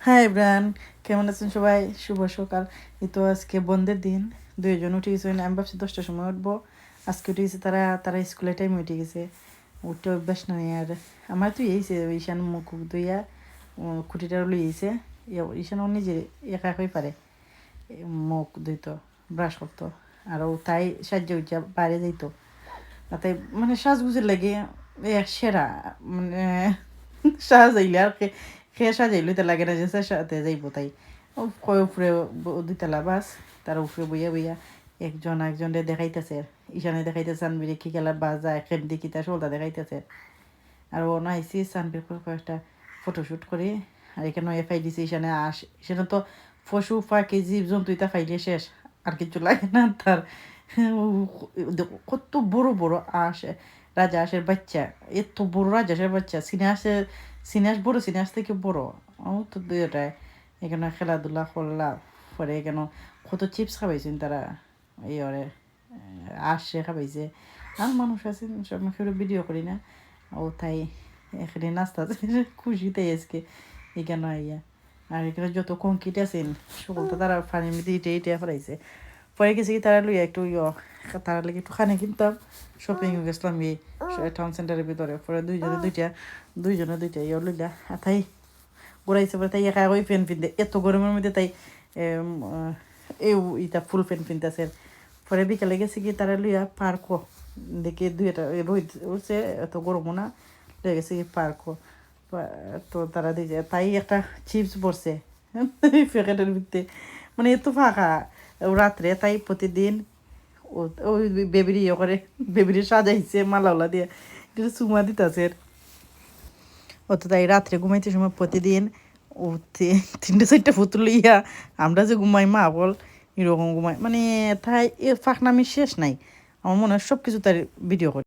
High bran, কেমন আছেন সবাই? শুভ সকাল। এই তো আজকে বন্ধের দিন, দুইজন উঠে গেছে। আমি ভাবছি 10টার সময় উঠবো, আজকে উঠে গেছে তারা তারা স্কুলের টাইমে উঠে গেছে। উঠতে অভ্যাস নাই। আর আমার তো এইছে ঈশান মুখ ধুইয়া খুঁটিটা লইয়েছে। ঈশান ও নিজে একা একাই পারে মুখ ধুইতো, ব্রাশ করতো। আর ও তাই সাহায্য উঠে বাইরে যাইতো। তাই মানে সাজগুজের লাগে সেরা, মানে সাজাইলে আর খেয়ে সাজাইলে তো লাগে না যে সাথে যাইব। তাই ও কয় উপরে দুইতলা বাস, তার উপরে বইয়া বইয়া একজনে দেখাইতেছে। ঈশানে দেখাইতেছে সানবিরে কি খেলা বাজা খেম দেখি তার সোলটা দেখাইতেছে। আর ও না আইসি সানবির কয়েকটা ফটোশ্যুট করে। আর এখানে এফাই দিছে ঈশানে সেখানে তো পশু পাখি জীবজন্তু এটা ফাইলে শেষ, আর কিছু লাগে না তার। কত বড় বড় রাজা হাঁসের বাচ্চা, এত বড় রাজা হাঁসের বাচ্চা, সিনাস বড়, সিনাস থেকে বড়। ও তো দুইটায় এখানে খেলাধুলা করলাম। পরে এখানে কত চিপস খাবাইছেন তারা, এই ওরে আসে খাবাইছে। আর মানুষ আছে সব ভিডিও করি না। ও তাই এখানে নাস্তা খুশিতে আজকে এখানে আইয়া। আর এখানে যত কংক্রিট আছেন সকলটা তারা পানির মধ্যে ইটে ফেলাইছে। পরে গেছি কি তারা লইয়া একটু তারা লেগে একটু খানে কিনতাম, শপিং গেছিলাম এই টাউন সেন্টারের ভিতরে। পরে দুইজনে দুইটা লইলা। আর তাই ঘুরাইছে। পরে তাই একা ওই প্যান্ট পিনতে, এত গরমের মধ্যে তাই ইটা ফুল প্যান্ট পিনতেছে। পরে বিকালে গেছি কি তারা লইয়া পার্কও দেখে দুইটা রোদ উঠছে, এত গরমও না, লইয়া গেছি কি পার্কও। তো তারা দিয়েছে তাই একটা চিপস পড়ছে প্যাকেটের ভিতরে, মানে এত ফাঁকা রাত্রে। তাই প্রতিদিন ওই বেবিরি করে, বেবিরি সাজাইছে মালাওলা দিয়ে চুমা দিতেছে। ও তো তাই রাত্রে ঘুমাইতে সময় প্রতিদিন ও 3-4 পুতুল লইয়া আমরা যে ঘুমাই মা বল এরকম ঘুমাই, মানে তাই এ ফাঁকনামি শেষ নাই। আমার মনে হয় সব কিছু তার ভিডিও করে।